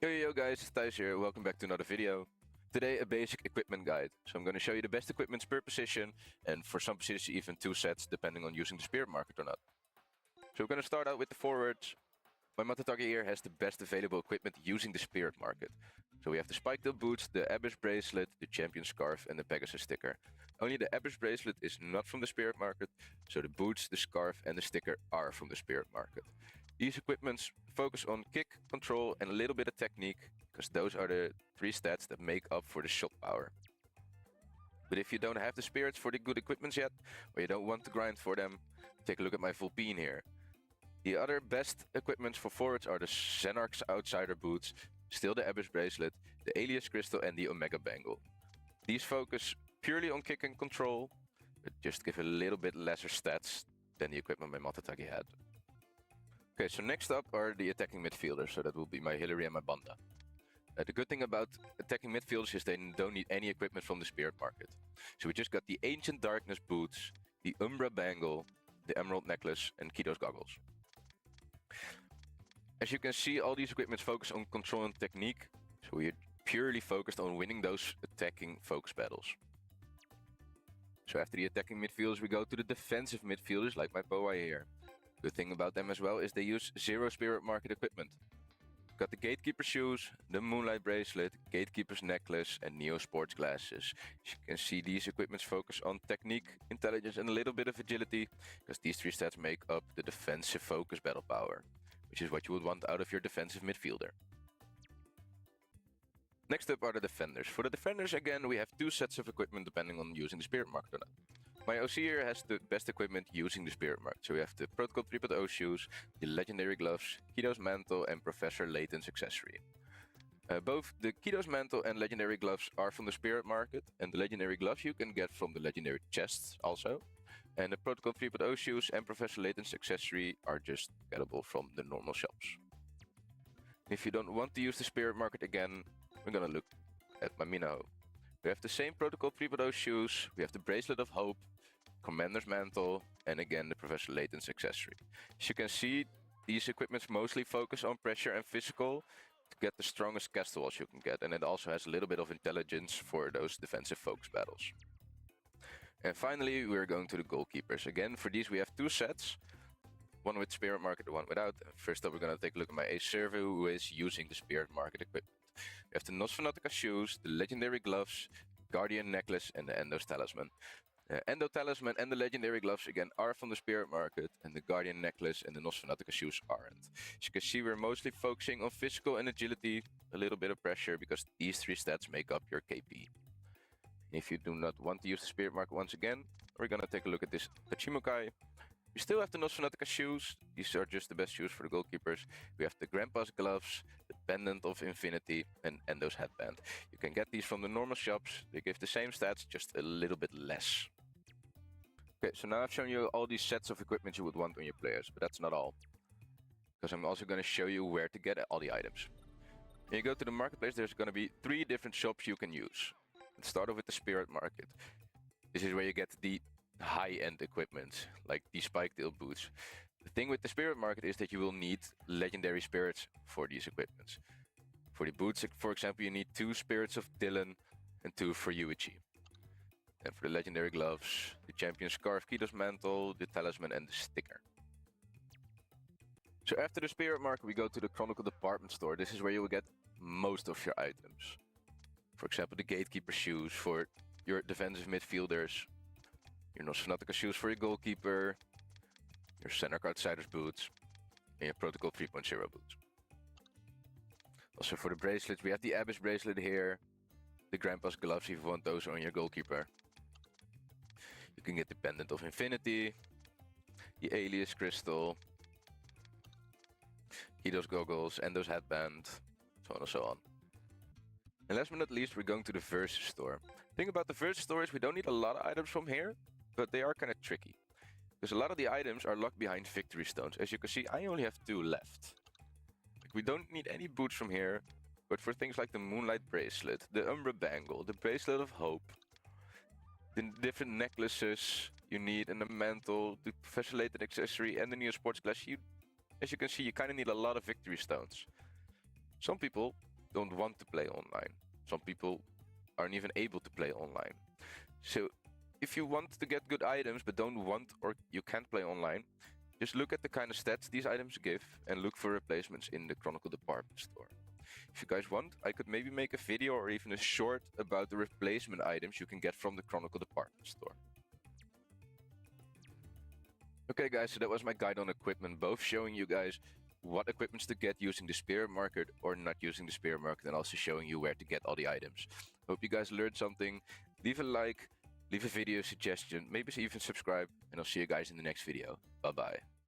Yo guys, it's Thijs here, welcome back to another video. Today a basic equipment guide. So I'm going to show you the best equipments per position, and for some positions even 2 sets depending on using the spirit market or not. So we're going to start out with the forwards. My Matatagi here has the best available equipment using the spirit market. So we have the spiked up boots, the Abyss bracelet, the champion scarf and the Pegasus sticker. Only the Abyss bracelet is not from the spirit market, so the boots, the scarf and the sticker are from the spirit market. These equipments focus on kick, control and a little bit of technique, because those are the 3 stats that make up for the shot power. But if you don't have the spirits for the good equipments yet, or you don't want to grind for them, take a look at my Vulpine here. The other best equipments for forwards are the Xenarch's Outsider boots, still the Abyss bracelet, the Alias crystal and the Omega bangle. These focus purely on kick and control, but just give a little bit lesser stats than the equipment my Matatagi had. Okay, so next up are the attacking midfielders, so that will be my Hillary and my Banda. The good thing about attacking midfielders is they don't need any equipment from the spirit market. So we just got the Ancient Darkness boots, the Umbra bangle, the Emerald necklace and Kido's goggles. As you can see, all these equipments focus on control and technique, so we're purely focused on winning those attacking focus battles. So after the attacking midfielders we go to the defensive midfielders like my Boa here. Good thing about them as well is they use 0 spirit market equipment. Got the Gatekeeper shoes, the Moonlight bracelet, Gatekeeper's necklace and Neo sports glasses. As you can see, these equipments focus on technique, intelligence and a little bit of agility, because these 3 stats make up the defensive focus battle power, which is what you would want out of your defensive midfielder. Next up are the defenders. For the defenders again we have 2 sets of equipment depending on using the spirit market or not. My OC here has the best equipment using the spirit market. So we have the Protocol 3.0 shoes, the legendary gloves, Kido's mantle and Professor Layton's accessory. Both the Kido's mantle and legendary gloves are from the spirit market, and the legendary gloves you can get from the legendary chests also. And the Protocol 3.0 shoes and Professor Layton's accessory are just gettable from the normal shops. If you don't want to use the spirit market again, we're gonna look at my Minaho. We have the same Protocol 3.0 shoes, we have the Bracelet of Hope, Commander's Mantle, and again the Professor Layton's accessory. As you can see, these equipments mostly focus on pressure and physical to get the strongest cast walls you can get, and it also has a little bit of intelligence for those defensive focus battles. And finally, we're going to the goalkeepers. Again, for these we have 2 sets, one with spirit market and one without. First up, we're going to take a look at my Ace Servo, who is using the spirit market equipment. We have the Nosfanatica shoes, the legendary gloves, Guardian necklace and the Endo's talisman. Endo talisman and the legendary gloves again are from the spirit market, and the Guardian necklace and the Nosfanatica shoes aren't. As you can see, we're mostly focusing on physical and agility, a little bit of pressure, because these 3 stats make up your KP. If you do not want to use the spirit market once again, we're gonna take a look at this Tachimukai. We still have the Nosfanatica shoes. These are just the best shoes for the goalkeepers. We have the Grandpa's gloves, the Pendant of Infinity and Endo's headband. You can get these from the normal shops. They give the same stats, just a little bit less. Okay, so now I've shown you all these sets of equipment you would want on your players, but that's not all, because I'm also going to show you where to get all the items. When you go to the marketplace, there's going to be 3 different shops you can use. Let's start off with the spirit market. This is where you get the high-end equipment, like the spike-tail boots. The thing with the spirit market is that you will need legendary spirits for these equipments. For the boots, for example, you need 2 spirits of Dylan and 2 for Yuichi. And for the legendary gloves, the champion scarf, Kido's mantle, the talisman and the sticker. So after the spirit market we go to the Chronicle department store. This is where you will get most of your items. For example, the Gatekeeper shoes for your defensive midfielders, your Nosfanatica shoes for your goalkeeper, your Xenarch Outsiders boots, and your Protocol 3.0 boots. Also for the bracelets, we have the Abyss bracelet here, the Grandpa's gloves if you want those on your goalkeeper. You can get the Pendant of Infinity, the Alias crystal, Kido's goggles, Endo's headband, so on and so on. And last but not least, we're going to the Versus store. The thing about the Versus store is we don't need a lot of items from here, but they are kind of tricky, because a lot of the items are locked behind victory stones. As you can see, I only have 2 left. Like, we don't need any boots from here, but for things like the Moonlight bracelet, the Umbra bangle, the Bracelet of Hope, the different necklaces you need, and the mantle, the Professor Layton accessory and the Neo sports glass, as you can see, you kind of need a lot of victory stones. Some people don't want to play online. Some people aren't even able to play online. So if you want to get good items but don't want or you can't play online, just look at the kind of stats these items give and look for replacements in the Chronicle department store. If you guys want, I could maybe make a video or even a short about the replacement items you can get from the Chronicle department store. Okay guys, so that was my guide on equipment, both showing you guys what equipments to get using the spirit market or not using the spirit market, and also showing you where to get all the items. Hope you guys learned something. Leave a like, leave a video suggestion, maybe even subscribe, and I'll see you guys in the next video. Bye bye.